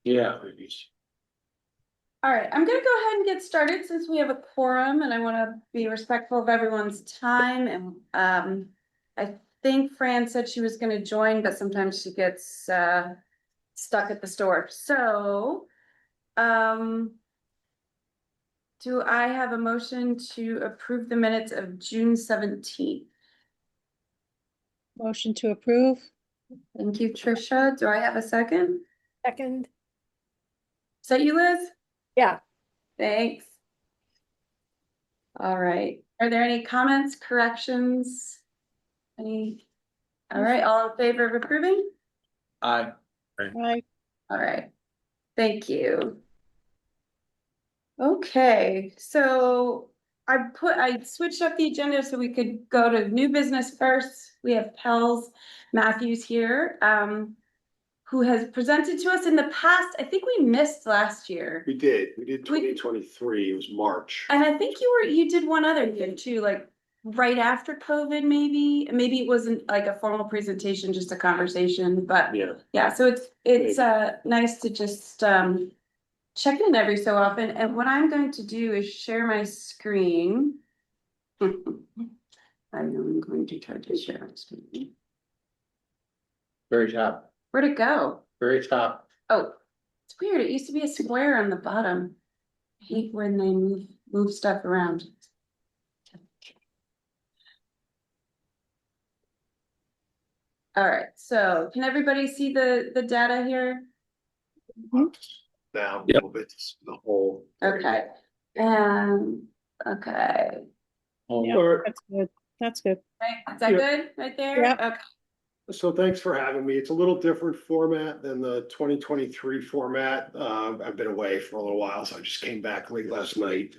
Yeah. All right, I'm gonna go ahead and get started since we have a quorum and I wanna be respectful of everyone's time and, I think Fran said she was gonna join, but sometimes she gets, stuck at the store, so, do I have a motion to approve the minutes of June 17th? Motion to approve. Thank you, Tricia. Do I have a second? Second. Is that you, Liz? Yeah. Thanks. All right, are there any comments, corrections? Any? All right, all in favor of approving? Aye. Right. All right, thank you. Okay, so I switched up the agenda so we could go to new business first. We have Pels Matthews here, who has presented to us in the past. I think we missed last year. We did 2023, it was March. And I think you did one other thing too, like right after COVID, maybe it wasn't like a formal presentation, just a conversation, but yeah, so it's nice to just check in every so often. And what I'm going to do is share my screen. I know I'm going to try to share my screen. Very top, Where'd it go? very top. Oh, it's weird. It used to be a square on the bottom. I hate when they move stuff around. All right, so can everybody see the data here? Now, a little bit, the whole. Okay, and, okay, Yeah, Or- that's good. That's good. right, is that Yeah. good right there? Yeah. Okay. So thanks for having me. It's a little different format than the 2023 format. I've been away for a little while, so I just came back late last night.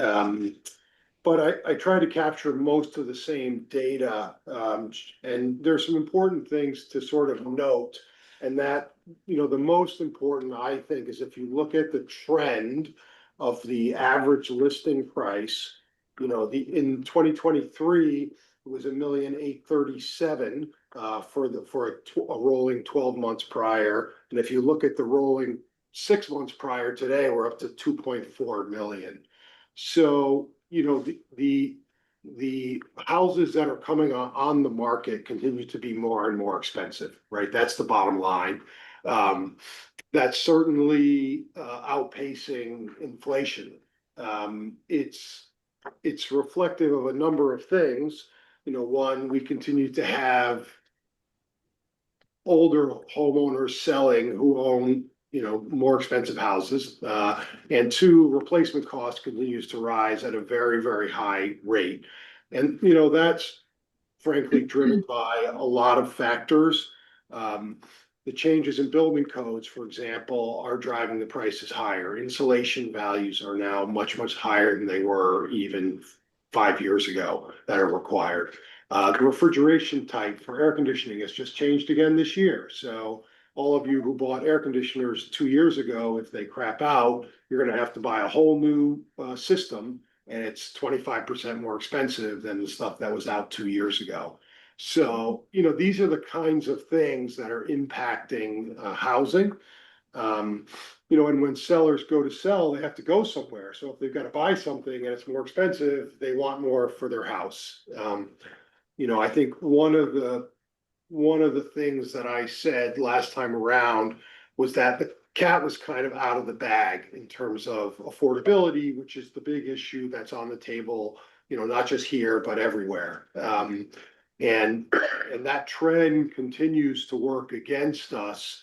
But I tried to capture most of the same data, and there's some important things to sort of note. And that, the most important, I think, is if you look at the trend of the average listing price, in 2023, it was $1,837,000 for a rolling 12 months prior. And if you look at the rolling 6 months prior today, we're up to 2.4 million. So, the houses that are coming on the market continue to be more and more expensive, right? That's the bottom line. That's certainly outpacing inflation. It's reflective of a number of things. One, we continue to have older homeowners selling who own, more expensive houses. And two, replacement cost continues to rise at a very, very high rate. And, that's frankly driven by a lot of factors. The changes in building codes, for example, are driving the prices higher. Insulation values are now much, much higher than they were even 5 years ago that are required. The refrigeration type for air conditioning has just changed again this year. So all of you who bought air conditioners 2 years ago, if they crap out, you're gonna have to buy a whole new system, and it's 25% more expensive than the stuff that was out 2 years ago. So, these are the kinds of things that are impacting housing. And when sellers go to sell, they have to go somewhere. So if they've got to buy something and it's more expensive, they want more for their house. I think one of the things that I said last time around was that the cat was kind of out of the bag in terms of affordability, which is the big issue that's on the table, not just here, but everywhere. And that trend continues to work against us.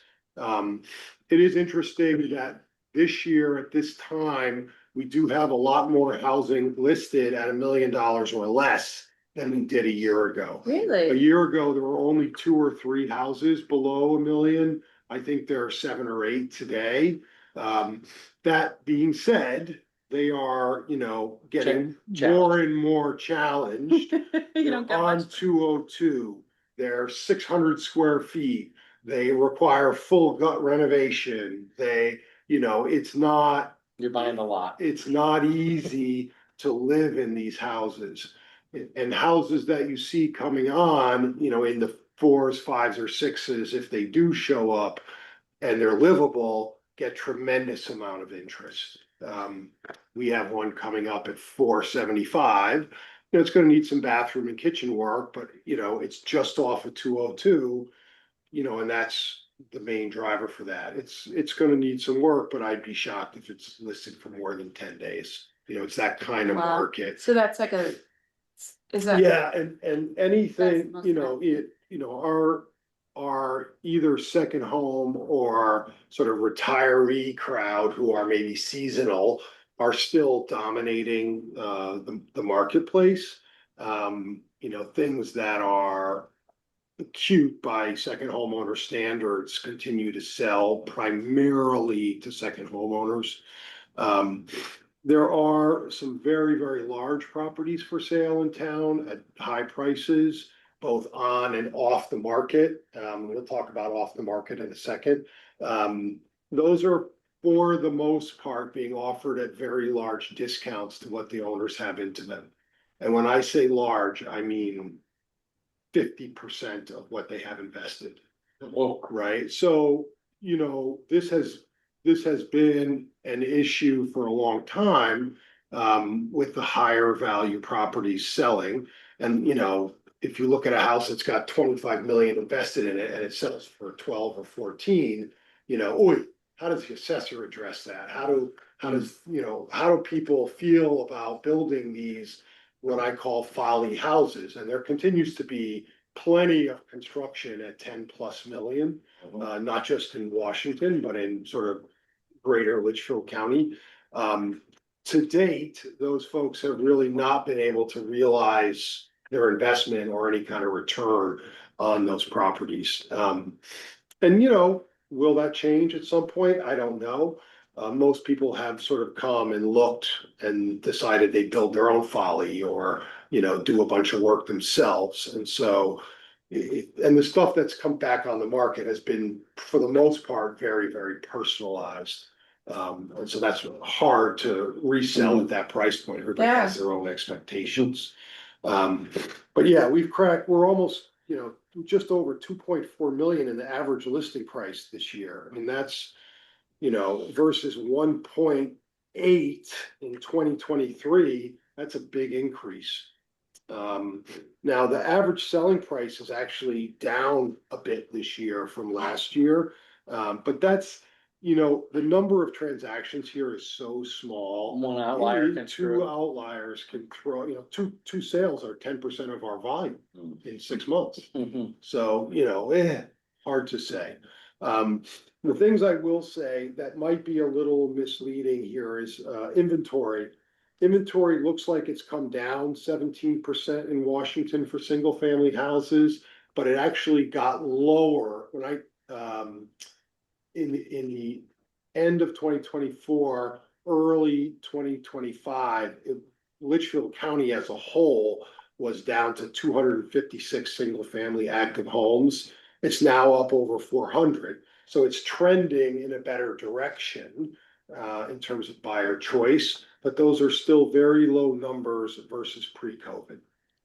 It is interesting that this year at this time, we do have a lot more housing listed at $1 million or less than we did a year ago. A Really? year ago, there were only 2 or 3 houses below $1 million. I think there are 7 or 8 today. That being said, they are, getting more and more challenged. You don't get On much. 202, they're 600 square feet. They require full gut renovation. It's not You're buying a lot. it's not easy to live in these houses. And houses that you see coming on, in the 4s, 5s, or 6s, if they do show up and they're livable, get tremendous amount of interest. We have one coming up at 475. You know, it's gonna need some bathroom and kitchen work, but you know, it's just off of 202. You know, and that's the main driver for that. It's gonna need some work, but I'd be shocked if it's listed for more than 10 days. You know, it's that kind of Wow. market. So that's like is that? Yeah, and anything, That's you know, our either second home or sort of retiree crowd who are maybe seasonal are still dominating the marketplace. You know, things that are acute by second homeowner standards continue to sell primarily to second homeowners. There are some very, very large properties for sale in town at high prices, both on and off the market. We'll talk about off the market in a second. Those are, for the most part, being offered at very large discounts to what the owners have into them. And when I say large, I mean 50% of what they have invested. Well, Right, so, you know, this has been an issue for a long time. With the higher value properties selling. And, you know, if you look at a house that's got 25 million invested in it and it sells for 12 or 14, you know, how does the assessor address that? How do people feel about building these, what I call folly houses? And there continues to be plenty of construction at 10+ million, not just in Washington, but in sort of greater Litchfield County. To date, those folks have really not been able to realize their investment or any kind of return on those properties. And you know, will that change at some point? I don't know. Most people have sort of come and looked and decided they build their own folly or, you know, do a bunch of work themselves. And so, and the stuff that's come back on the market has been, for the most part, very, very personalized. And so that's hard to resell at that price point. Everybody has their own expectations. But yeah, we're almost, you know, just over 2.4 million in the average listing price this year. I mean, that's, you know, versus 1.8 in 2023, that's a big increase. Now the average selling price is actually down a bit this year from last year. But that's, you know, the number of transactions here is so small. one outlier can Two screw. outliers can throw, you know, two sales are 10% of our volume in 6 months. Mhm. So, you know, hard to say. The things I will say that might be a little misleading here is inventory. Inventory looks like it's come down 17% in Washington for single family houses, but it actually got lower when in the end of 2024, early 2025, Litchfield County as a whole was down to 256 single family active homes. It's now up over 400. So it's trending in a better direction in terms of buyer choice, but those are still very low numbers versus pre-COVID.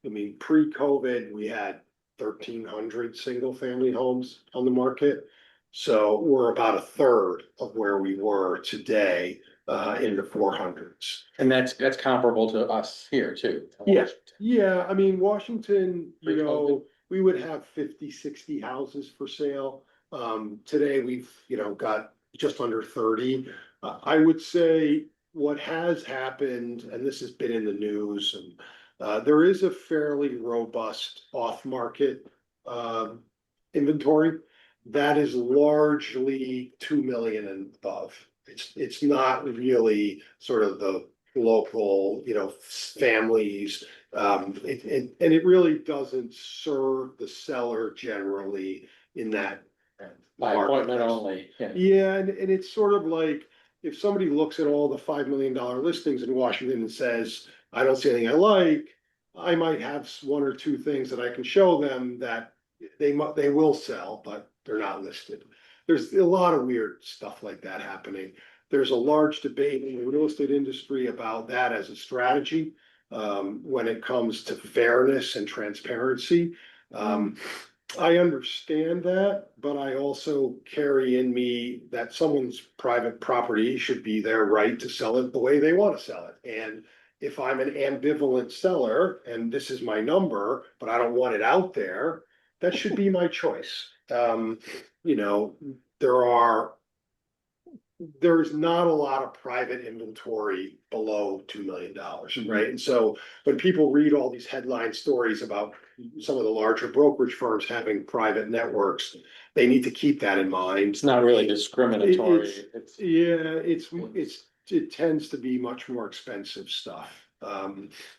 I mean, pre-COVID, we had 1,300 single family homes on the market. So we're about a third of where we were today in the 400s. And that's comparable to us here too. to Yeah. Washington. Yeah, I mean, Washington, you know, Pre-COVID. we would have 50, 60 houses for sale. Today we've, you know, got just under 30. I would say what has happened, and this has been in the news, and there is a fairly robust off-market inventory that is largely 2 million and above. It's not really sort of the local, you know, families. And it really doesn't serve the seller generally in that. By appointment marketplace. only, yeah. Yeah, and it's sort of like, if somebody looks at all the $5 million listings in Washington and says, I don't see anything I like, I might have one or two things that I can show them that they will sell, but they're not listed. There's a lot of weird stuff like that happening. There's a large debate in the real estate industry about that as a strategy when it comes to fairness and transparency. I understand that, but I also carry in me that someone's private property should be their right to sell it the way they want to sell it. And if I'm an ambivalent seller and this is my number, but I don't want it out there, that should be my choice. You know, there's not a lot of private inventory below $2 million, right? And so when people read all these headline stories about some of the larger brokerage firms having private networks, they need to keep that in mind. It's not really discriminatory. It's, It tends to be much more expensive stuff.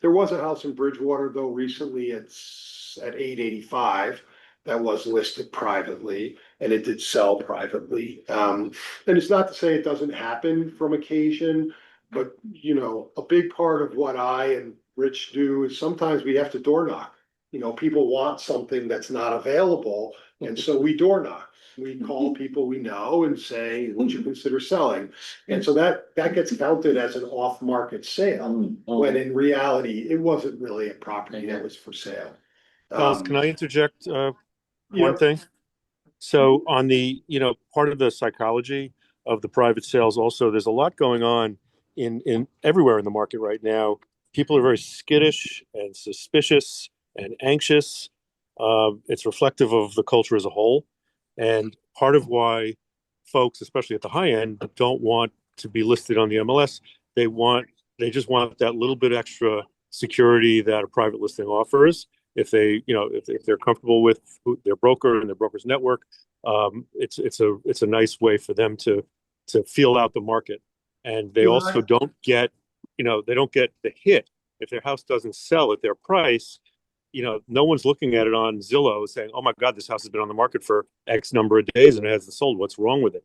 There was a house in Bridgewater though recently, it's at 885 that was listed privately and it did sell privately. And it's not to say it doesn't happen from occasion, but you know, a big part of what I and Rich do is sometimes we have to door knock. You know, people want something that's not available, and so we door knock. We call people we know and say, would you consider selling? And so that gets counted as an off-market sale, when in reality, it wasn't really a property that was for sale. Can I interject one Yep. thing? So on the, part of the psychology of the private sales also, there's a lot going on in everywhere in the market right now. People are very skittish and suspicious and anxious. It's reflective of the culture as a whole. And part of why folks, especially at the high end, don't want to be listed on the MLS, they just want that little bit extra security that a private listing offers. If they, if they're comfortable with their broker and their broker's network, it's a nice way for them to feel out the market. And they also don't get, they don't get the hit if their house doesn't sell at their price. No one's looking at it on Zillow saying, "Oh my God, this house has been on the market for X number of days and it hasn't sold. What's wrong with it?"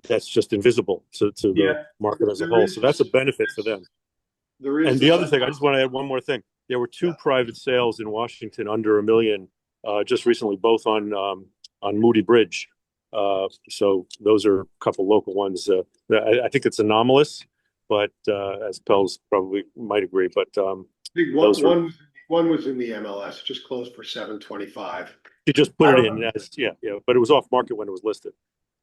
That's just invisible to the market as a whole. So that's a benefit for them. And the other thing, I just want to add one more thing. There were two private sales in Washington under $1 million just recently, both on Moody Bridge. So those are a couple local ones. I think it's anomalous, but as Pels probably might agree. But I think one was in the MLS, just closed for 725. you just put it in as but it was off market when it was listed.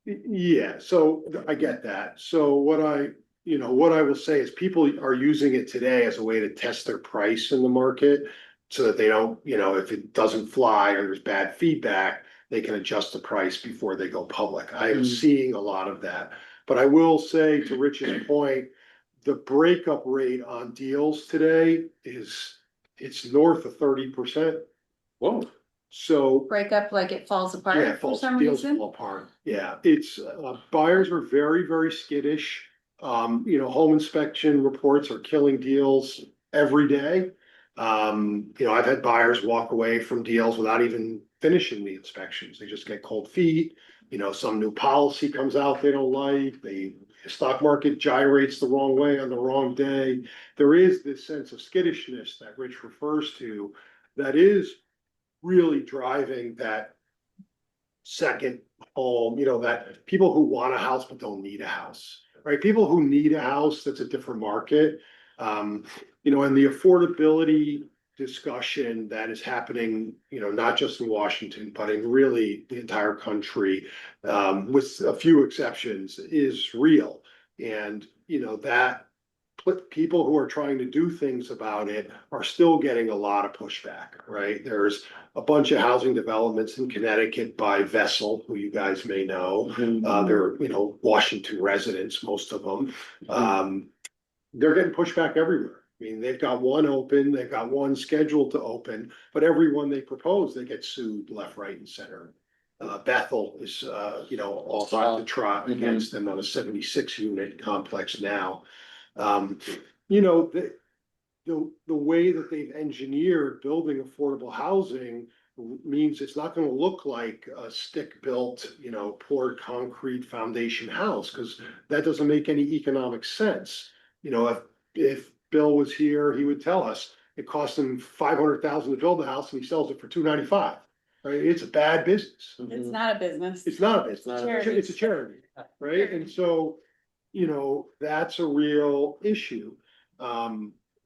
Yeah, so I get that. So what I will say is people are using it today as a way to test their price in the market so that they don't, if it doesn't fly or there's bad feedback, they can adjust the price before they go public. I am seeing a lot of that. But I will say, to Rich's point, the breakup rate on deals today it's north of 30%. whoa, So Break up like it falls yeah, apart for false some deals reason. fall apart. Yeah, it's buyers are very, very skittish. Home inspection reports are killing deals every day. I've had buyers walk away from deals without even finishing the inspections. They just get cold feet. Some new policy comes out they don't like. The stock market gyrates the wrong way on the wrong day. There is this sense of skittishness that Rich refers to that is really driving that second home, that people who want a house but don't need a house, right? People who need a house, that's a different market. And the affordability discussion that is happening, not just in Washington, but in really the entire country, with a few exceptions, is real. And, that people who are trying to do things about it are still getting a lot of pushback, right? There's a bunch of housing developments in Connecticut by Vessel, who you guys may know. They're, Washington residents, most of them. They're getting pushback everywhere. I mean, they've got one open, they've got one scheduled to open, but every one they propose, they get sued left, right, and center. Bethel is, off the trot against them on a 76 unit complex now. The way that they've engineered building affordable housing means it's not gonna look like a stick-built, poured concrete foundation house, because that doesn't make any economic sense. If Bill was here, he would tell us it cost him $500,000 to build the house and he sells it for $295. Right? It's a bad business. It's not a business. It's not a business. Charity. It's a charity, right? And so, that's a real issue.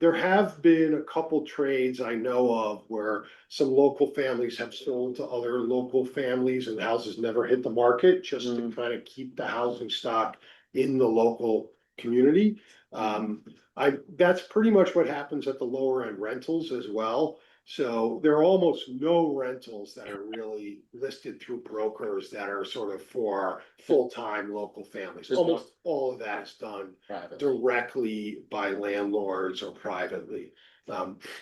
there have been a couple trades I know of where some local families have sold to other local families and houses never hit the market, just to kind of keep the housing stock in the local community. That's pretty much what happens at the lower end rentals as well. So there are almost no rentals that are really listed through brokers that are sort of for full-time local families. Just Almost all of that is done Private. directly by landlords or privately.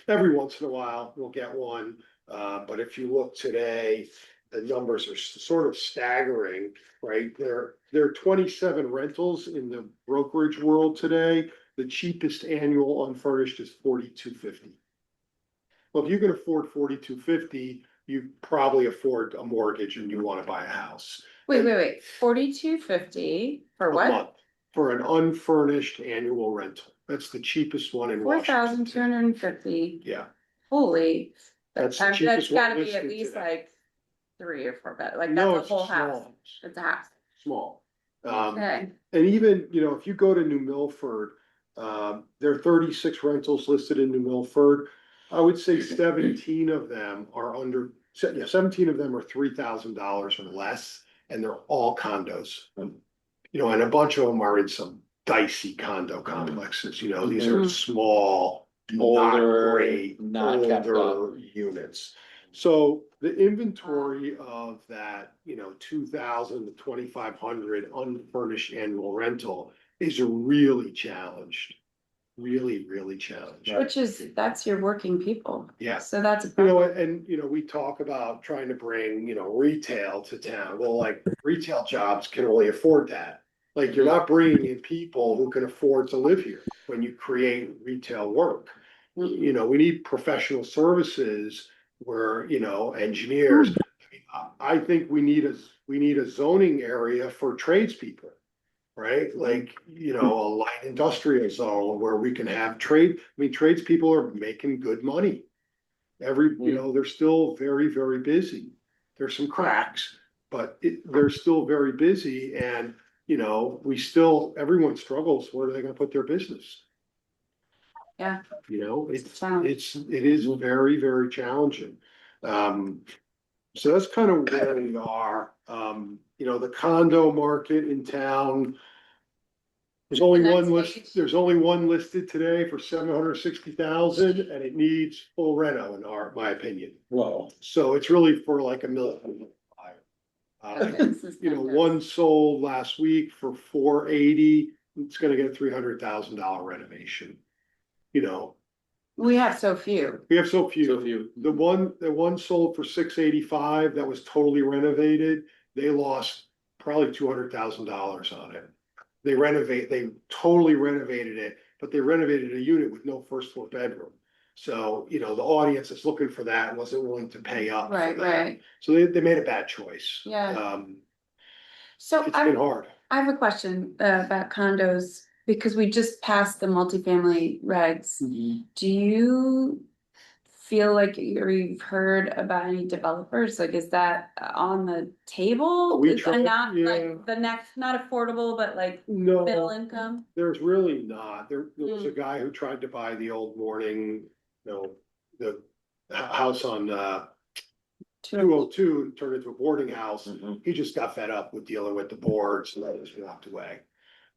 Every once in a while, we'll get one, but if you look today, the numbers are sort of staggering, right? There are 27 rentals in the brokerage world today. The cheapest annual unfurnished is $42.50. Well, if you can afford $42.50, you probably afford a mortgage and you want to buy a house. Wait, $42.50 for A what? month for an unfurnished annual rental. That's the cheapest one in Washington. $4,250, Yeah, holy. That's the That's cheapest one gotta be at listed least today. like 3 or 4 bed, like No, that's it's a whole a small house, house, it's a house, small. okay. And even, if you go to New Milford, there are 36 rentals listed in New Milford. I would say 17 of them are under, 17 of them are $3,000 or less, and they're all condos. And a bunch of them are in some dicey condo complexes, these are Mhm. small, not Older, great, not kept older units. So the inventory of that, 2,000 to 2,500 unfurnished annual rental is really challenged. Really, really challenged. Which is, that's your working people. Yeah. So that's. a You know, problem. and we talk about trying to bring, retail to town. Well, like retail jobs can only afford that. Like you're not bringing in people who can afford to live here when you create retail work. We need professional services where, engineers. I think we need a zoning area for tradespeople. Right, like, a light industrial zone where we can have tradespeople are making good money. They're still very, very busy. There's some cracks, but they're still very busy and, everyone struggles, where are they gonna put their business? Yeah. It is very, very challenging. So that's kind of where we are. The condo market in town. There's only The one next list, page. there's only one listed today for 760,000 and it needs full reno my opinion. Whoa. So it's really for like $1 million. Okay, this is kind of- One sold last week for 480, it's gonna get a $300,000 renovation. We have so few. We have so So few. if you, The one sold for 685, that was totally renovated, they lost probably $200,000 on it. They totally renovated it, but they renovated a unit with no first floor bedroom. So, the audience that's looking for that wasn't willing to pay up for Right, that. right. So they made a bad choice. Yeah. So It's been I hard. have a question about condos, because we just passed the multifamily regs. Do you feel like you've heard about any developers? Like, is that on the table? We Is that tried, not yeah. like the next, not affordable, but like middle No, income? there's really not. There was a guy who tried to buy the old Morning, the house on 202 and turned it into a boarding house. He just got fed up with dealing with the boards and just walked away.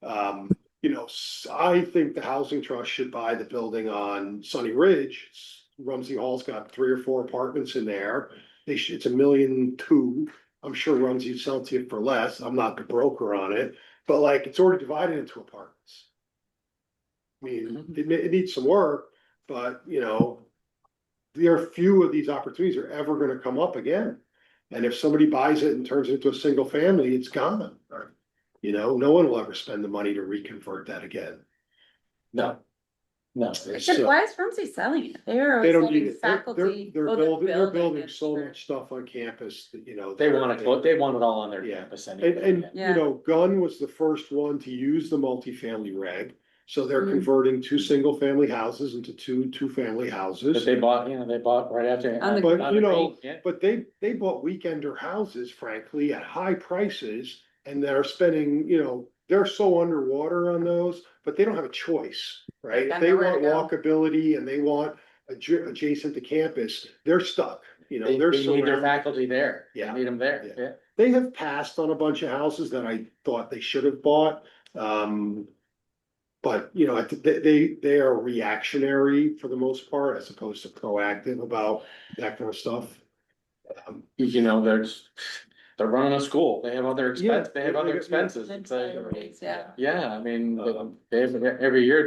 I think the housing trust should buy the building on Sunny Ridge. Rumsey Hall's got 3 or 4 apartments in there. It's $1.2 million. I'm sure Rumsey'd sell to you for less. I'm not the broker on it, but like it's already divided into apartments. I mean, it needs some work, but there are few of these opportunities are ever gonna come up again. And if somebody buys it and turns it into a single family, it's gone. No one will ever spend the money to reconvert that again. no. No. Except So- why is Rumsey selling it? They're They always don't selling need it. faculty. They're oh, building it, so sure. much stuff on campus that, They want they want it all on their Yeah. campus And, anyway. Yeah. Gunn was the first one to use the multifamily reg. So they're Mhm. converting 2 single family houses into 2 family houses. But they bought right after. On the- But, on the green, yeah. But they bought weekender houses, frankly, at high prices, and they're spending, they're so underwater on those, but they don't have a choice, right? Got If they nowhere to want walkability and they want adjacent to campus, they're stuck, you know, They they're need their surrounded. faculty there. They Yeah. need them there, Yeah. yeah. They have passed on a bunch of houses that I thought they should have bought. But, you know, they are reactionary for the most part, as opposed to proactive about that kind of stuff. You know, they're running a school, they have other expense, they have Yeah, other yeah. expenses. Then It's like, priorities, yeah. yeah, I mean, they have, every year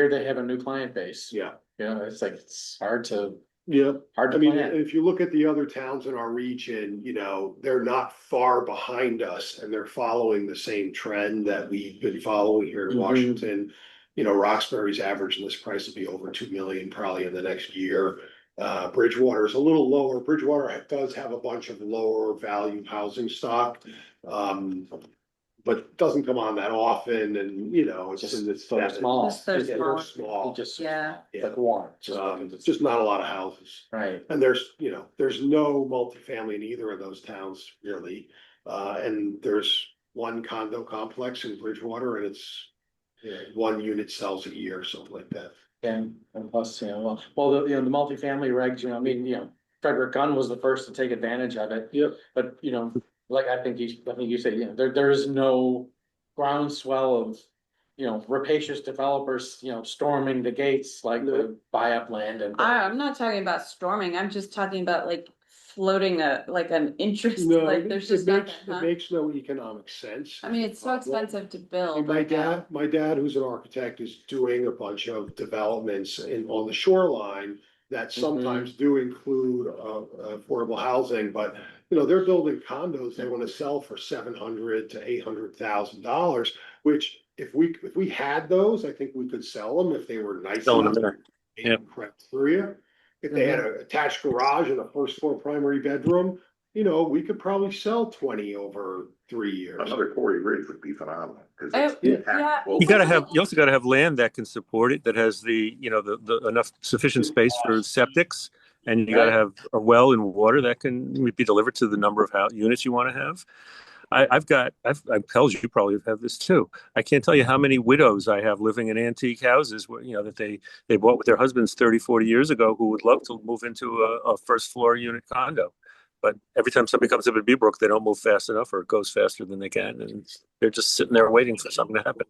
they have a new client base. Yeah, You know, it's like, it's hard to yeah. I mean, plan. if you look at the other towns in our region, you know, they're not far behind us and they're following the same trend that we've been following here in Mhm. Washington. You know, Roxbury's average list price will be over 2 million probably in the next year. Bridgewater is a little lower. Bridgewater does have a bunch of lower value housing stock. But doesn't come on that often and, you know, it's Just in the so sevens. small. Just so Yeah, small. they're small. Just, Yeah. like one, Just not a lot of houses. right. And there's, you know, there's no multifamily in either of those towns really. And there's one condo complex in Bridgewater and it's, you know, one unit sells a year, something like that. And plus, you know, the multifamily regs, you know, I mean, you know, Frederick Gunn was the first to take advantage of it. Yep. But, you know, like, I think you said, you know, there is no groundswell of, you know, rapacious developers, you know, storming the gates like to buy up land and. I'm not talking about storming, I'm just talking about like floating like an interest, No, like there's just it nothing, makes, huh? it makes no economic sense. I mean, it's so expensive to build. My right now. dad, who's an architect, is doing a bunch of developments on the shoreline that sometimes do include, affordable housing, but, you know, they're building condos they wanna sell for $700,000 to $800,000, which if we had those, I think we could sell them if they were nice. Selling them enough there. Yep. Criteria. If they had an attached garage and a first floor primary bedroom, you know, we could probably sell 20 over 3 years. Another Corey Ridge would be phenomenal. 'Cause Oh, it's yeah. well, You also gotta have land that can support it, that has the, you know, the enough sufficient space for septics. And you gotta have a well and water that can be delivered to the number of units you wanna have. I've tells you probably have this too. I can't tell you how many widows I have living in antique houses where, you know, that they bought with their husbands 30, 40 years ago who would love to move into a first floor unit condo. But every time somebody comes up at Beebrook, they don't move fast enough or it goes faster than they can. And they're just sitting there waiting for something to happen.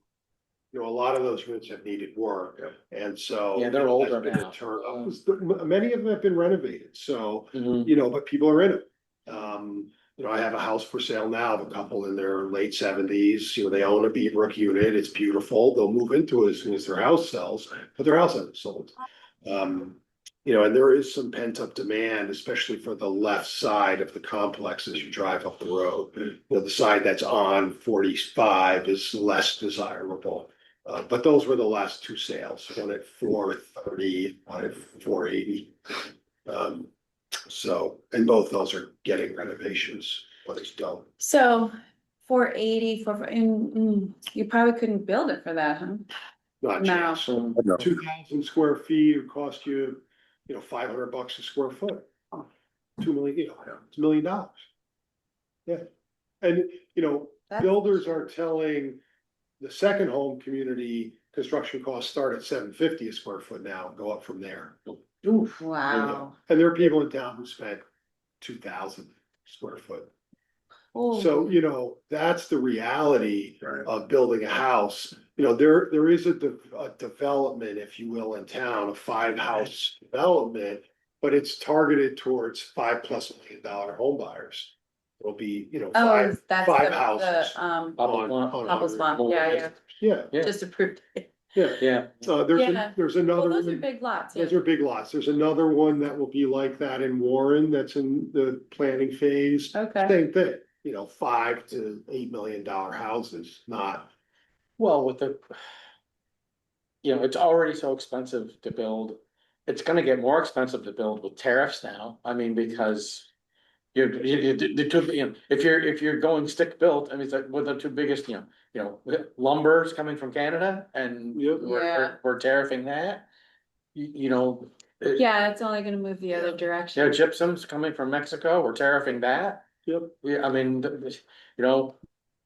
You know, a lot of those units have needed work, and so. Yeah, they're that's older been a now. Many of them have been renovated, so, Mhm. you know, but people are in it. You know, I have a house for sale now, of a couple in their late seventies, you know, they own a Beadbrook unit, it's beautiful, they'll move into it as soon as their house sells, but their house hasn't sold. You know, and there is some pent up demand, especially for the left side of the complex as you drive up the road. You know, the side that's on 45 is less desirable. But those were the last two sales, one at 430, one at 480. So, and both those are getting renovations, but it's done. So 480 you probably couldn't build it for that, huh? Not No. chance. So, 2,000 square feet would cost you, you know, $500 a square foot. 2 million, you know, it's $1 million. Yeah, and, you know, That's- builders are telling the second home community, construction costs start at $750 a square foot now, go up from there. oof. Wow. And there are people in town who spent 2,000 square foot. Oh. So, you know, that's the reality Right. of building a house. You know, there is a development, if you will, in town, a 5-house development, but it's targeted towards $5+ million home buyers. It'll be, you know, Oh, that's five the, houses. Couples one, yeah. Yeah, Yeah. Just approved. yeah. Yeah, Yeah. There's Well, another those are one. big lots, yeah. Those are big lots. There's another one that will be like that in Warren that's in the planning phase. Okay. Same thing, you know, $5 to $8 million houses, not. well, with the. You know, it's already so expensive to build. It's gonna get more expensive to build with tariffs now. I mean, because. The two, you know, if you're going stick built, I mean, it's like with the two biggest, you know, lumber's coming from Canada and Yep. Yeah. we're tariffing that. You know. Yeah, it's only gonna move the other You know, direction. gypsum's coming from Mexico, we're tariffing that. Yep. Yeah, I mean, you know,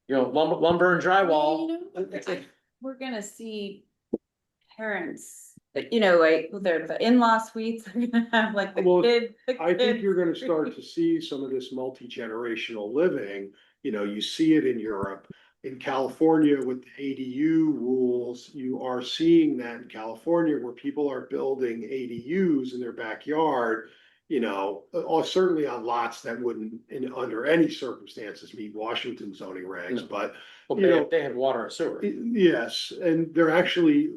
you know, lumber and drywall. You know, It's like, we're gonna see parents, you know, like the in-law suites, are gonna have like the Well, kid. I think you're gonna start to see some of this multi-generational living, you know, you see it in Europe. In California with the ADU rules, you are seeing that in California where people are building ADUs in their backyard. You know, or certainly on lots that wouldn't under any circumstances meet Washington zoning regs, No. but well, you know, they have water and sewer. yes, and there actually,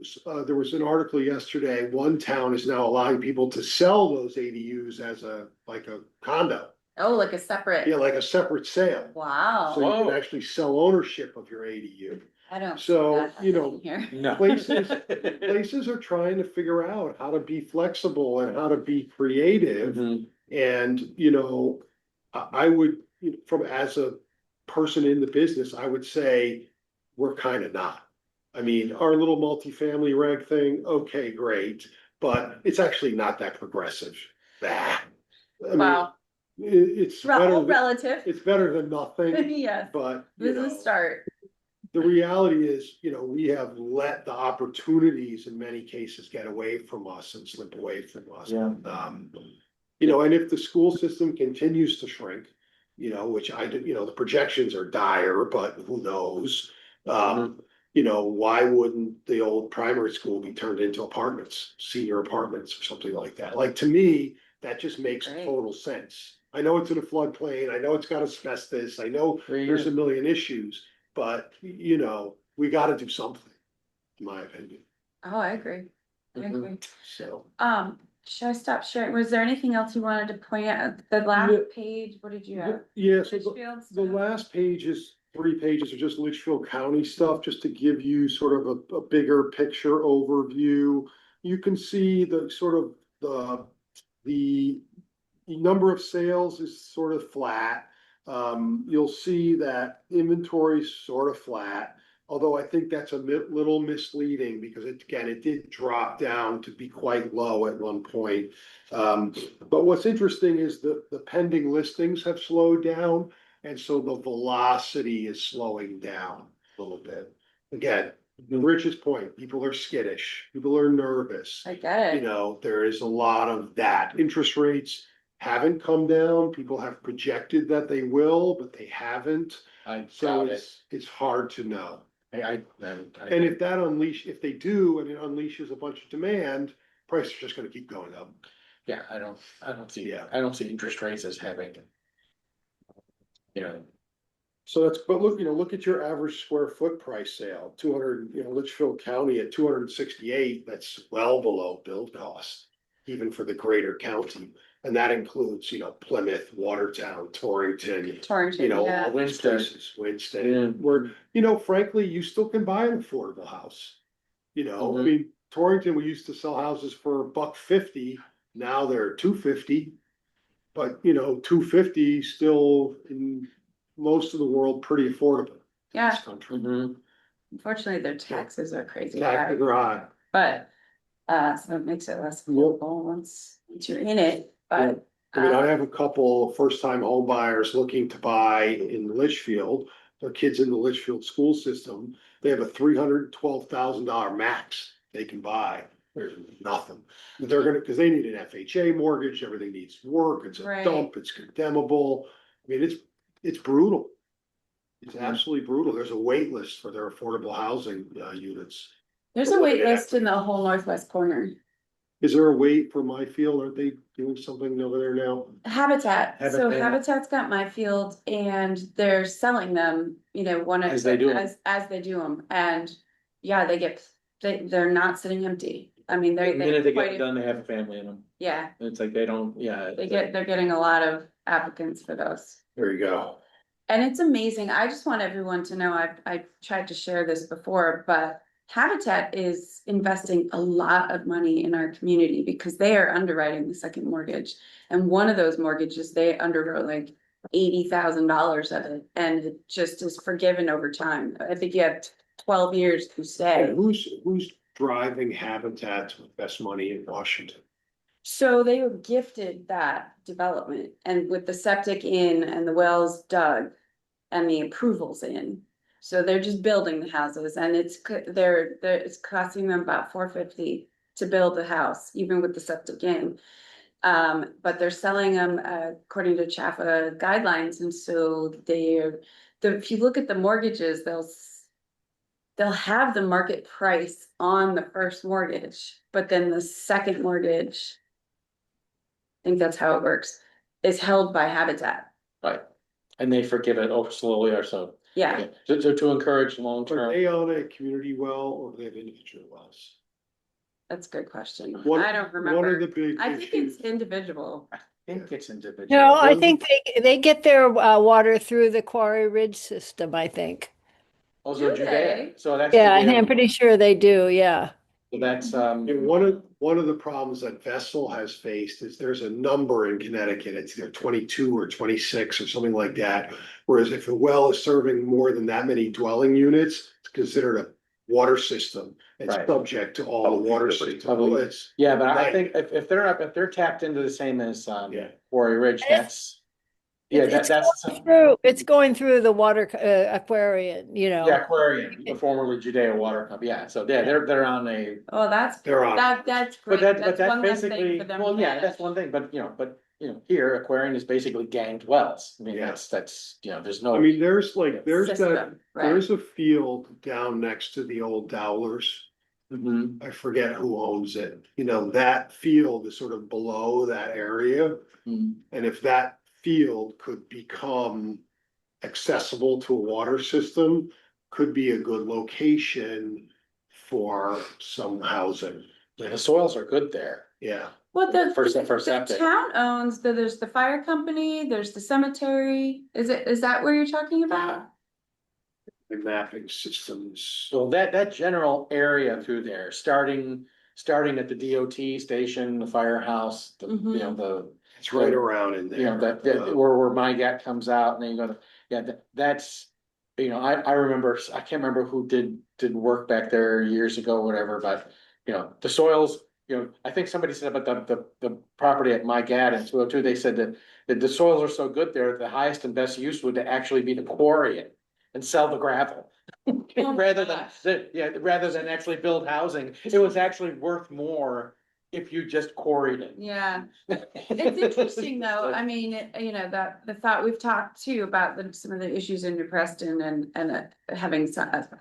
there was an article yesterday, one town is now allowing people to sell those ADUs as like a condo. Oh, like a separate. Yeah, like a separate sale. Wow, So you Whoa. can actually sell ownership of your ADU. I don't. see So, that you know, happening here. No. Places are trying to figure out how to be flexible and how to be creative. Mhm. And, you know, I would, from as a person in the business, I would say we're kind of not. I mean, our little multifamily reg thing, okay, great, but it's actually not that progressive. I mean, Wow, it's better, relative. it's better than nothing, Yes, but, this you is a know, start. the reality is, you know, we have let the opportunities in many cases get away from us and slip away from us. Yeah. You know, and if the school system continues to shrink, you know, which you know, the projections are dire, but who knows? You know, why wouldn't the old primary school be turned into apartments, senior apartments or something like that? Like, to me, that just makes Right. total sense. I know it's in a floodplain, I know it's got asbestos, I know there's a million issues, but you know, we gotta do something, in my opinion, Oh, I agree. I Mhm. agree. so. Should I stop sharing? Was there anything else you wanted to point out? The last Yeah. page, what did you have? Yeah, so Litchfield the stuff? last page is 3 pages of just Litchfield County stuff, just to give you sort of a bigger picture overview. You can see the sort of the number of sales is sort of flat. You'll see that inventory's sort of flat, although I think that's a little misleading because it did drop down to be quite low at one point. But what's interesting is the pending listings have slowed down, and so the velocity is slowing down a little bit. Again, the richest point, people are skittish, people are nervous. I get You it. know, there is a lot of that. Interest rates haven't come down. People have projected that they will, but they haven't. I So doubt it. it's hard to know. And And if they do, and it unleashes a bunch of demand, prices are just gonna keep going up. yeah, I don't see, Yeah. I don't see interest rates as having. You know, So but look, look at your average square foot price sale, 200, Litchfield County at 268, that's well below build cost. Even for the greater county, and that includes, Plymouth, Watertown, Torrington, Torrington, yeah. all these Winston. places, Yeah. Winston, where, frankly, you still can buy an affordable house. I Mhm. mean, Torrington, we used to sell houses for $150, now they're $250. But, $250 still in most of the world pretty affordable. in Yeah. this country. Mhm. Unfortunately, their taxes are crazy Taxes high, are high. but, so it makes it less Yep. affordable once you're in it, but. I mean, I have a couple first-time home buyers looking to buy in Litchfield, their kids in the Litchfield school system. They have a $312,000 max they can buy. There's nothing. They're gonna, because they need an FHA mortgage, everything needs work, it's a Right. dump, it's condemnable. I mean, it's brutal. It's Mhm. absolutely brutal. There's a wait list for their affordable housing units. There's a wait list in the whole northwest corner. Is there a wait for my field? Aren't they doing something over there now? Habitat, so Habitat. Habitat's got my field and they're selling them, one at As they do 'em. as they do them, and yeah, they're not sitting empty. I mean, The minute they get quite done, they have a family in them. yeah, It's like they don't, yeah. they're getting a lot of applicants for those. There you go. And it's amazing. I just want everyone to know, I tried to share this before, but Habitat is investing a lot of money in our community because they are underwriting the second mortgage. And one of those mortgages, they underwrote like $80,000 of it, and it just is forgiven over time. I think you have 12 years to And stay. who's driving Habitat to invest money in Washington? So they were gifted that development, and with the septic in and the wells dug and the approvals in, So they're just building the houses and it's costing them about $450 to build the house, even with the septic in. But they're selling them according to Chaffa guidelines, and so if you look at the mortgages, they'll have the market price on the first mortgage, but then the second mortgage, I think that's how it works, is held by Habitat. Right, and they forgive it over slowly or so. Yeah, Okay. So to encourage long But term, they own a community well or they have individual wells? that's a good question. One- I don't One of remember. the big I think issues. it's individual. I think it's individual. No, I One- think they get their water through the Quarry Ridge system, I think. Also Do Judea, they? so that's. Yeah, Judea. I'm pretty sure they do, yeah. So that's, And one of the problems that Vessel has faced is there's a number in Connecticut, it's either 22 or 26 or something like that. Whereas if a well is serving more than that many dwelling units, it's considered a water system. It's Right. subject to all the Public water utility. systems. Public- It's, yeah, but I Right. think if they're tapped into the same as, Yeah. Quarry Ridge, And that's. Yeah, that's. It's going through the water aquarium, you know. Yeah, Aquarium, the formerly Judea Water Company, yeah, so yeah, they're on a, Oh, that's, they're on. that's but great. but that's one less thing basically, for them well, to yeah, manage. that's one thing, but here Aquarium is basically ganged wells. I mean, Yeah. that's, there's no. I mean, there's that, System, right. there's a field down next to the old Dowlers. Mhm, I forget who owns it. You know, that field is sort of below that area. mhm. And if that field could become accessible to a water system, could be a good location for some housing. Yeah, the soils are good there. Yeah, Well, For the septic. town owns, there's the fire company, there's the cemetery. Is that where you're talking about? the mapping systems. So that general area through there, starting at the DOT station, the firehouse, the. It's right around in there. That where my gap comes out and then you go, that's, I remember, I can't remember who did work back there years ago, whatever, but. The soils, I think somebody said about the property at My Gad in 202, they said that the soils are so good there, the highest and best use would actually be to quarry it and sell the gravel. Oh my Rather than, gosh. rather than actually build housing, it was actually worth more if you just quarried it. Yeah, it's interesting though. I mean, that the thought we've talked too about some of the issues in New Preston and having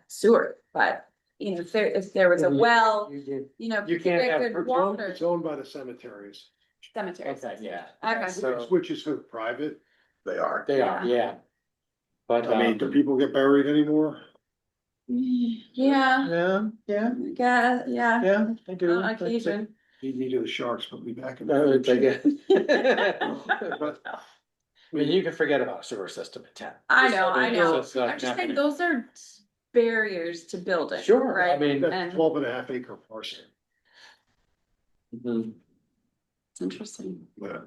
sewer, but. If there was a well, You can't get have good fruit- water. It's owned by the cemeteries, Cemeteries. Okay, yeah. Okay. So which is who, private? They are. they are, yeah. But, I mean, do people get buried anymore? Yeah, yeah, yeah, they do. on occasion. Lead me to the sharks, put me back in. No, the it's like future. But, I mean, you can forget about a sewer system in town. I know. It's like I'm just saying, nothing. those are barriers to building. Sure, I right? mean. That's 12.5 acre parcel. Mhm. It's interesting. Yeah.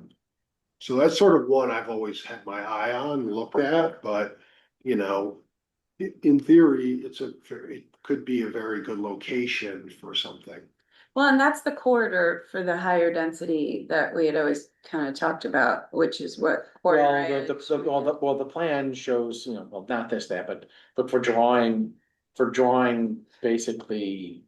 So that's sort of one I've always had my eye on, looked at, but, in theory, it could be a very good location for something. Well, and that's the corridor for the higher density that we had always kind of talked about, which is what. Well, Quarry the plan shows, well, not this, that, but for drawing basically.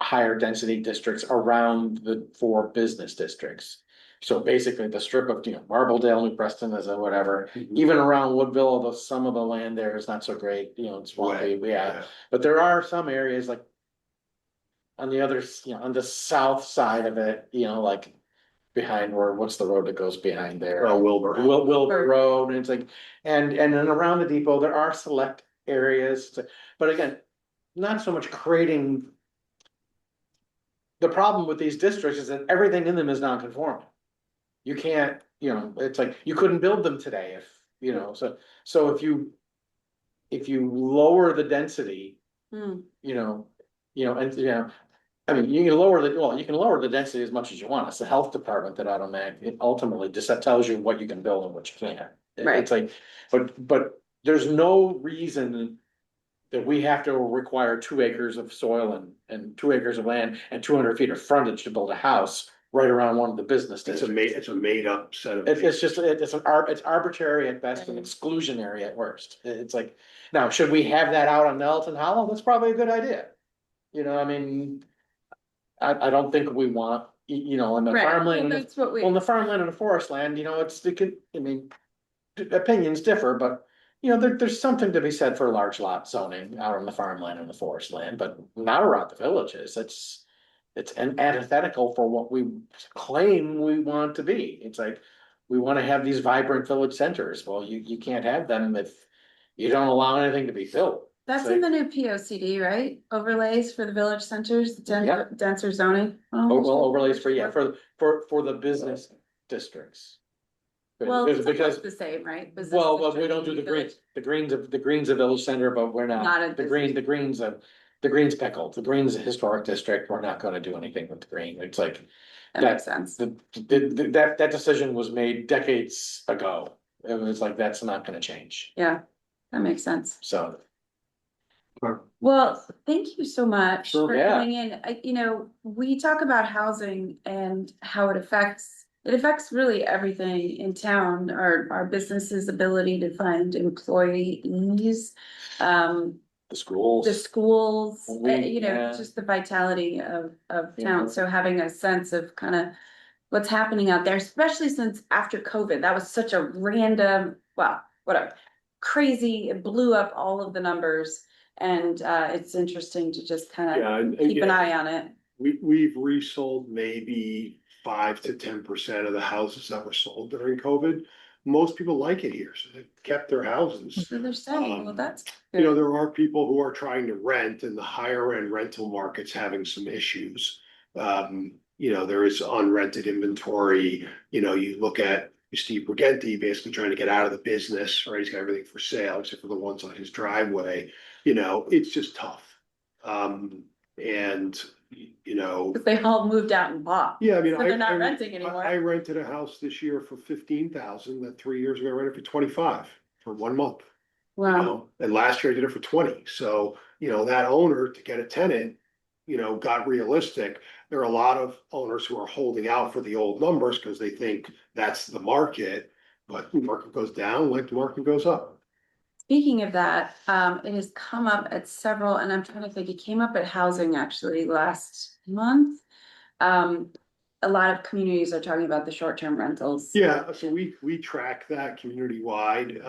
Higher density districts around the 4 business districts. So basically the strip of, Marbledale, New Preston is a whatever, even around Woodville, although some of the land there is not so great, it's swampy, yeah. But there are some areas like. On the other, on the south side of it, like behind what's the road that goes behind there? Wilbur. Wilbur Road, and it's like, and then around the depot, there are select areas, but again, not so much creating. The problem with these districts is that everything in them is non-conforming. You can't, it's like, you couldn't build them today if, so if you. If you lower the density, Hmm. I mean, you can lower the density as much as you want. It's the health department that it ultimately just tells you what you can build and what you can't. Right. It's like, but there's no reason. That we have to require 2 acres of soil and 2 acres of land and 200 feet of frontage to build a house right around one of the business districts. It's a made up set of. It's just, it's arbitrary at best and exclusionary at worst. It's like, now, should we have that out on Nelson Hollow? That's probably a good idea. You know, I mean, I don't think we want, you know, in the Right, well, farmland, that's what we. well, in the farmland and the forest land, you know, I mean, opinions differ, but you know, there's something to be said for large lot zoning out on the farmland and the forest land, but not around the villages. It's an antithetical for what we claim we want to be. It's like, we want to have these vibrant village centers. Well, you can't have them if you don't allow anything to be built. That's in the new P O C D, right? Overlays for the village centers, Yeah. denser zoning. Well, overlays for, yeah, for the business districts. Well, it's Because, almost the same, right? Business well, we district, don't do the village. greens, the greens of village center, but we're Not not, a the greens pickled, the greens historic district, we're not gonna do anything with the green. It's like, That makes sense. that decision was made decades ago. It was like, that's not gonna change, Yeah, that makes sense. so. Well, thank you so much Sure, for yeah. coming in. You know, we talk about housing and how it affects really everything in town, our business's ability to find employees. The schools. The schools, you know, yeah. just the vitality of Yeah. town. So having a sense of kind of what's happening out there, especially since after COVID, that was such a random, well, whatever. Crazy, it blew up all of the numbers. And it's interesting to just kind Yeah, of keep an eye on it. We've resold maybe 5 to 10% of the houses that were sold during COVID. Most people like it here, so they've kept their houses. So they're saying, well, that's. You know, there are people who are trying to rent, and the higher end rental market's having some issues. You know, there is unrented inventory. You know, you look at Steve Briganti basically trying to get out of the business, right? He's got everything for sale except for the ones on his driveway. You know, it's just tough. And you know, Cause they all moved out and bought. yeah, I mean, So they're not renting anymore. I rented a house this year for 15,000, that 3 years ago I rented for 25 for 1 month. You Wow, know, and last year I did it for 20. So, you know, that owner to get a tenant, you know, got realistic. There are a lot of owners who are holding out for the old numbers because they think that's the market. But the market goes down like the market goes up. speaking of that, it has come up at several, and I'm trying to think, it came up at housing actually last month. A lot of communities are talking about the short-term rentals. Yeah, so we track that community wide.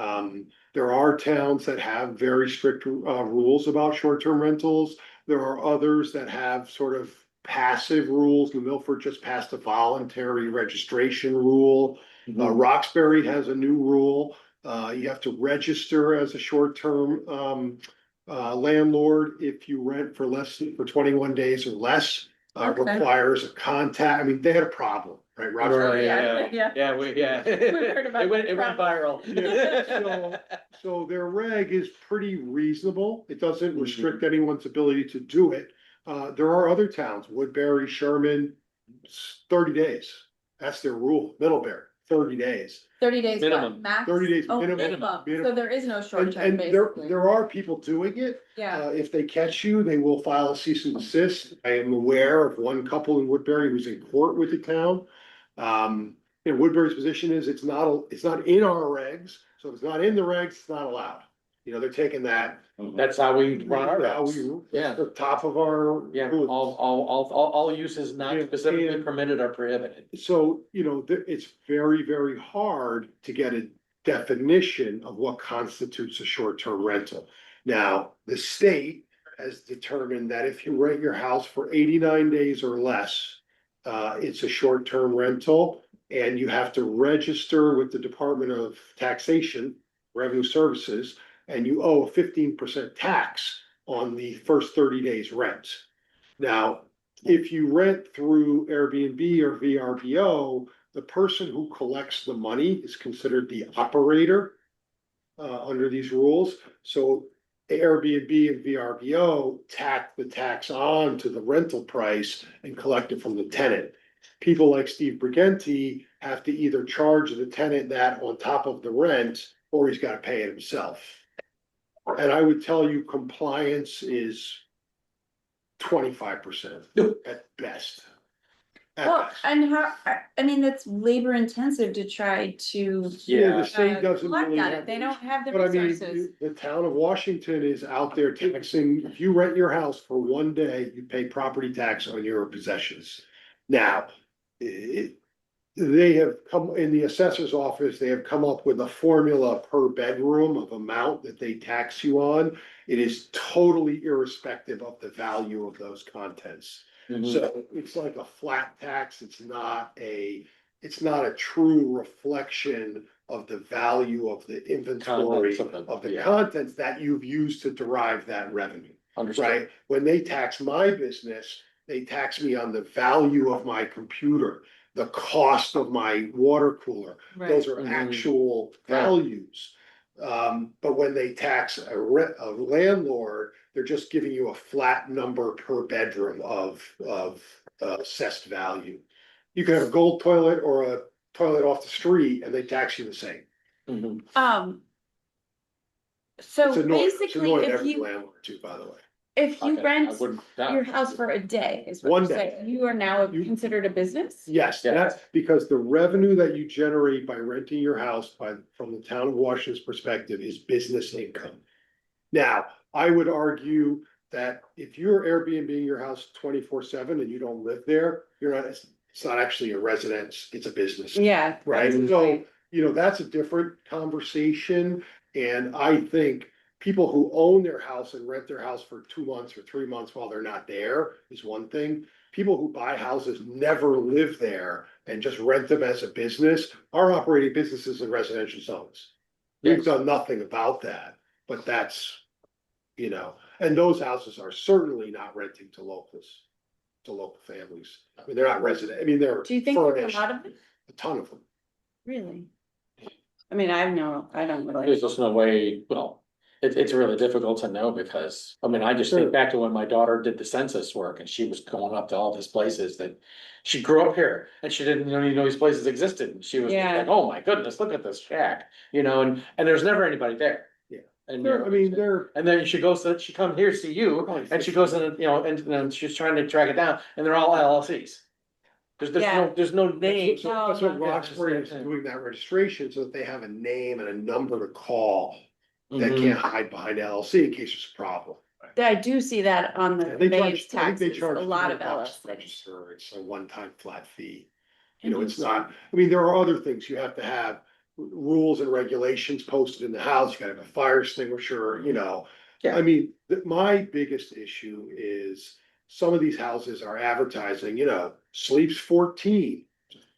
There are towns that have very strict rules about short-term rentals. There are others that have sort of passive rules. New Milford just passed a voluntary registration rule. Roxbury has a new rule. You have to register as a short-term landlord if you rent for less than 21 days or less. Okay. Requires a contact. I mean, they had a problem, right? Roxbury. Yeah, yeah. Yeah. heard about It went that viral. Yeah, so their reg is pretty reasonable. It doesn't restrict anyone's ability to do it. There are other towns, Woodbury, Sherman, 30 days. That's their rule. Middlebury, 30 days. 30 days, what, Minimum. max? 30 days Oh, minimum. So there is no And, short-term, and there basically. are people doing it. Yeah, If they catch you, they will file a cease and desist. I am aware of one couple in Woodbury who's in court with the town. And Woodbury's position is it's not in our regs, so if it's not in the regs, it's not allowed. You know, they're taking that. That's how we run our How routes. we- Yeah. The top of our. Yeah, rules. all uses not Yeah, specifically and- permitted or prohibited. So, you know, it's very, very hard to get a definition of what constitutes a short-term rental. Now, the state has determined that if you rent your house for 89 days or less, it's a short-term rental, and you have to register with the Department of Taxation, Revenue Services, and you owe a 15% tax on the first 30 days rent. Now, if you rent through Airbnb or VRBO, the person who collects the money is considered the operator under these rules. So Airbnb and VRBO tack the tax on to the rental price and collect it from the tenant. People like Steve Briganti have to either charge the tenant that on top of the rent, or he's got to pay it himself. And I would tell you compliance is 25% at best. at Well, best. and I mean, that's labor intensive to try to. Yeah, the state uh, doesn't collect really on have it. They don't have the But I mean, resources. the town of Washington is out there taxing, if you rent your house for one day, you pay property tax on your possessions. Now, they have come, in the assessor's office, they have come up with a formula per bedroom of amount that they tax you on. It is totally irrespective of the value of those contents. Mhm. So it's like a flat tax, it's not a true reflection of the value of the inventory Contents of the yeah, contents that you've used to derive that revenue, understood. right? When they tax my business, they tax me on the value of my computer, the cost of my water cooler. Those are Mhm. actual Right. values. But when they tax a landlord, they're just giving you a flat number per bedroom of assessed value. You can have a gold toilet or a toilet off the street and they tax you the same. Mhm. So It's basically, annoying if every you, landlord too, by the way. if you Okay, I rent wouldn't doubt your it. house for a day, is what One you're day. saying, you are now You- considered a business? Yes, Yeah. that's because the revenue that you generate by renting your house from the town of Washington's perspective is business income. Now, I would argue that if you're Airbnb your house 24/7 and you don't live there, it's not actually a residence, it's a business. Yeah. Right, that's the so, point. that's a different conversation, and I think people who own their house and rent their house for 2 months or 3 months while they're not there is one thing. People who buy houses never live there and just rent them as a business are operating businesses in residential zones. We've Yes. done nothing about that, but that's, and those houses are certainly not renting to locals, to local families. I mean, they're not resident, I mean, they're Do you think there's a furnished, lot of them? a ton of them. Really? I mean, I don't really. There's just no way, well, it's really difficult to know because, I mean, I just think back to when my daughter did the census work and she was going up to all these places that. She grew up here and she didn't even know these places existed. And she was just Yeah. like, oh my goodness, look at this shack, and there's never anybody there. Yeah. And I mean, they're. and then she goes, she come here, see you, and she goes in, and then she's trying to track it down, and they're all LLCs. Yeah. There's no name. That's No, what no. Roxbury is doing that registration, so that they have a name and a number to call. That Mhm. can't hide behind LLC in case there's a problem. I do see that on the They mayor's charge, I think they taxes, charge a lot of $200 to LLCs. register, it's a one-time flat fee. It's not, I mean, there are other things, you have to have rules and regulations posted in the house, you gotta have a fire extinguisher, Yeah. I mean, my biggest issue is some of these houses are advertising, sleeps 14,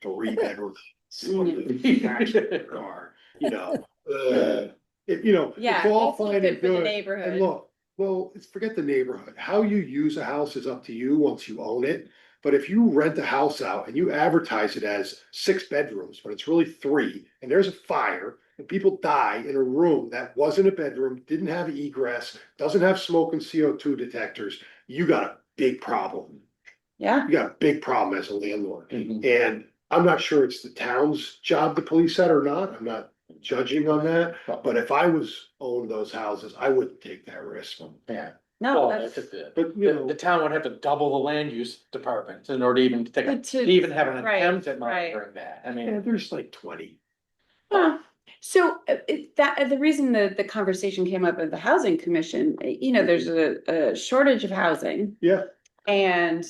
3 bedroom. Car, Yeah, it's all that's not fine good and for the good, and neighborhood. look, well, forget the neighborhood, how you use a house is up to you once you own it. But if you rent a house out and you advertise it as 6 bedrooms, but it's really 3, and there's a fire and people die in a room that wasn't a bedroom, didn't have egress, doesn't have smoke and CO2 detectors, you got a big problem. Yeah, You got a big problem as a landlord. Mhm. And I'm not sure it's the town's job to police that or not, I'm not judging on that. But if I owned those houses, I wouldn't take that risk. Yeah. no, Well, that's. But, the town would have to double the land use department in order to even take, To- to even have an right, attempt at right. monitoring that, I yeah, mean. there's like 20. Huh. So the reason the conversation came up at the housing commission, there's a shortage of housing. Yeah. And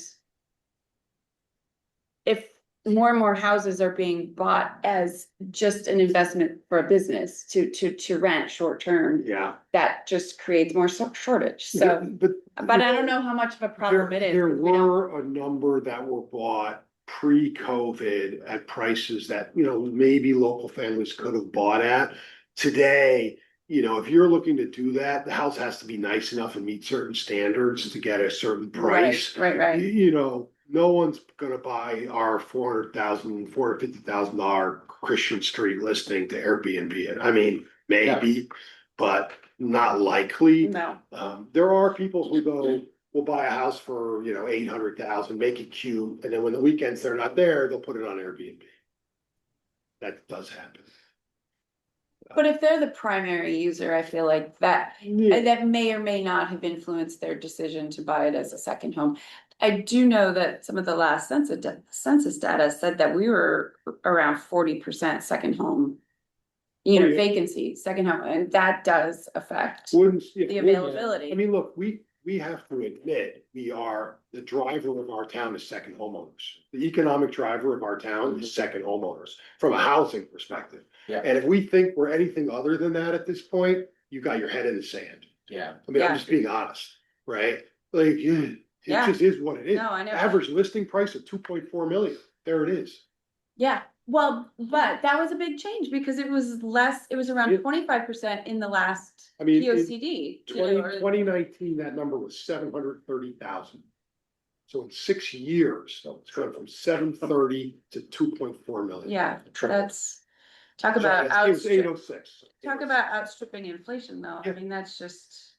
if more and more houses are being bought as just an investment for a business to rent short term, Yeah. that just creates more shortage. So, But. but I don't know how much of a problem it is. There 'Cause we don't- were a number that were bought pre-COVID at prices that, maybe local families could have bought at. Today, if you're looking to do that, the house has to be nice enough and meet certain standards to get a certain price. Right. No one's gonna buy our $450,000 Christian Street listing to Airbnb it. I mean, maybe, but not likely. No, There are people who will buy a house for, 800,000, make it cute, and then when the weekends they're not there, they'll put it on Airbnb. That does happen. But if they're the primary user, I feel like that, Yeah, that may or may not have influenced their decision to buy it as a second home. I do know that some of the last census data said that we were around 40% second home. You Oh, know, yeah. vacancy, second home, and that does affect wouldn't. the yeah, availability. I mean, look, we have to admit, we are, the driver of our town is second homeowners. The economic driver of our town is second homeowners, from a housing perspective. Yeah. And if we think we're anything other than that at this point, you got your head in the sand. Yeah. I mean, I'm Yeah. just being honest, right? Like, yeah, it Yeah. just is what it is. No, I know. Average listing price of 2.4 million, there it is. Yeah, well, but that was a big change because it was less, it was around Yeah. 25% in the last I mean, P O C D. 2019, that number was 730,000. So in 6 years, it's gone from 730 to 2.4 million. Yeah, Triple. that's, talk Sorry, about It was outstrip, 806. talk about outstripping inflation though, I Yeah. mean, that's just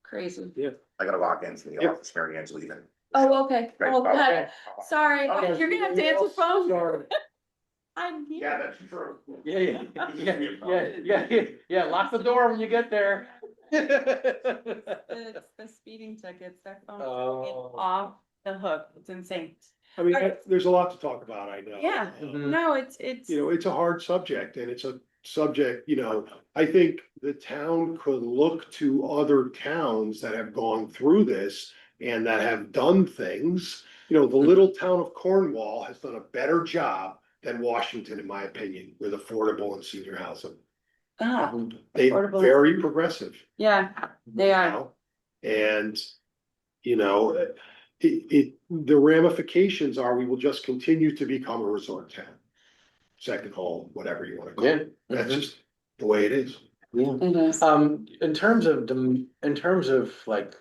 crazy. I gotta walk into the Yep. office, Mary Ann's leaving. Oh, okay, Right, oh, God, okay. sorry, Okay. you're gonna have to answer phone. Sorry. I'm here. Yeah, that's true. Yeah, lock the door when you get there. It's the speeding tickets, that phone is Oh. off the hook, it's insane. I mean, there's a lot to talk about, I know. Yeah. Mhm. No, it's. You know, it's a hard subject and it's a subject, I think the town could look to other towns that have gone through this and that have done things. The little town of Cornwall has done a better job than Washington, in my opinion, with affordable and senior housing. Ah, They're Affordable. very progressive. yeah, they are. Now. And, the ramifications are we will just continue to become a resort town. Second home, whatever you wanna call Yeah. it. That's just the way it is. Yeah. It is. In terms of like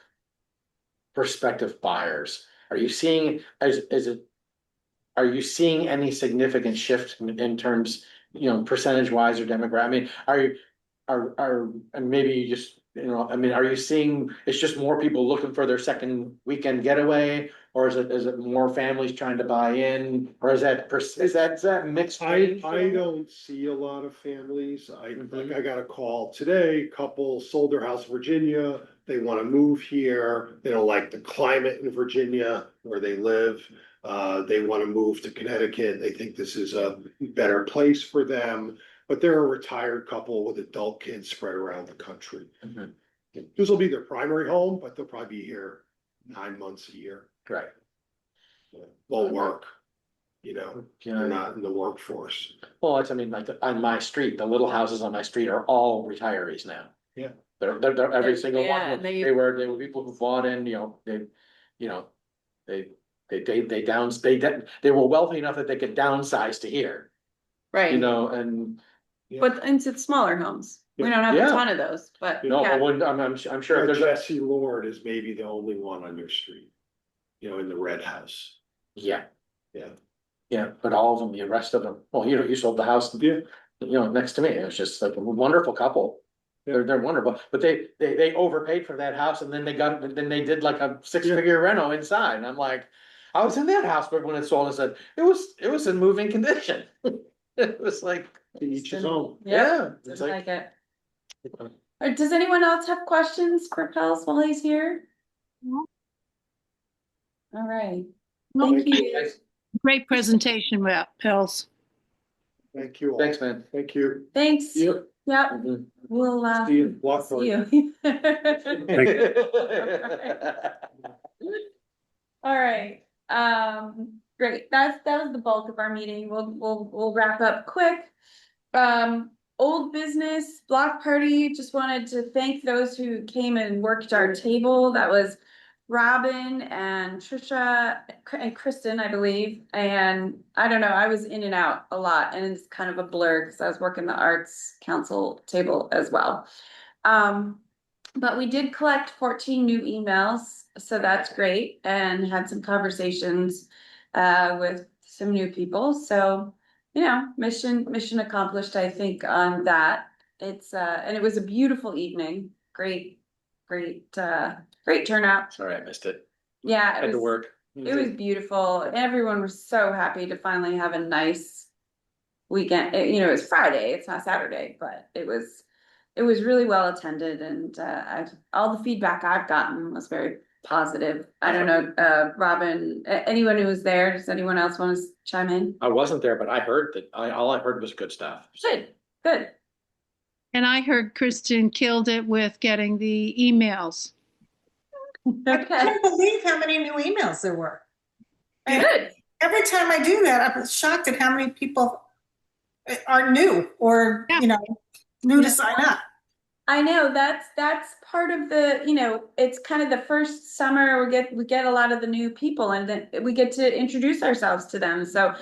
prospective buyers, are you seeing, are you seeing any significant shift in terms, percentage wise or demographic? I mean, and maybe you just, I mean, are you seeing, it's just more people looking for their second weekend getaway? Or is it more families trying to buy in, or is that mixed? range? I don't see a lot of families. Mhm. I got a call today, couple sold their house in Virginia. They wanna move here. They don't like the climate in Virginia where they live. They wanna move to Connecticut. They think this is a better place for them. But they're a retired couple with adult kids spread around the country. Mhm. This will be their primary home, but they'll probably be here 9 months a year. Right. Won't work. They're Yeah. not in the workforce. Well, I mean, like on my street, the little houses on my street are all retirees now. Yeah. They're every single Yeah, one. They were people who bought in, they were wealthy enough that they could downsize to here, Right, and. but it's smaller homes, we don't have a Yeah. ton of those, but No, yeah, but when, I'm sure if there's a, Jesse Lord is maybe the only one on your street. In the red house. yeah. Yeah. Yeah, but all of them, the rest of them, well, you sold the house. Yeah. Next to me, it was just like a wonderful couple. They're wonderful, but they overpaid for that house and then they did like a 6-figure reno inside, and I'm like. I was in that house, but when it sold, I said, it was in moving condition. It was like, To each his own. yeah, it's doesn't like. like it. Or does anyone else have questions for Pels while he's here? All right, thank you. Great presentation, Pels. Thank you all. Thanks, man. Thank you. Thanks, Yep. yep, Mhm. we'll See you. Block see party. you. All right, great, that was the bulk of our meeting, we'll wrap up quick. Old business block party, just wanted to thank those who came and worked our table, that was Robin and Trisha and Kristen, I believe, and I don't know, I was in and out a lot, and it's kind of a blur, because I was working the Arts Council table as well. But we did collect 14 new emails, so that's great, and had some conversations with some new people, so mission accomplished, I think, on that. It's and it was a beautiful evening, great turnout. Sorry, I missed it. Yeah, Had to work. it was beautiful, everyone was so happy to finally have a nice weekend, you know, it was Friday, it's not Saturday, but it was really well attended and, all the feedback I've gotten was very positive. I don't know, Robin, anyone who was there, does anyone else want to chime in? I wasn't there, but I heard that, all I heard was good stuff. Good, good. And I heard Kristen killed it with getting the emails. I Okay, can't believe how many new emails there were. And good. every time I do that, I'm shocked at how many people are new or, Yeah. you know, new to sign up. I know that's part of the, you know, it's kind of the first summer we get a lot of the new people and then we get to introduce ourselves to them. So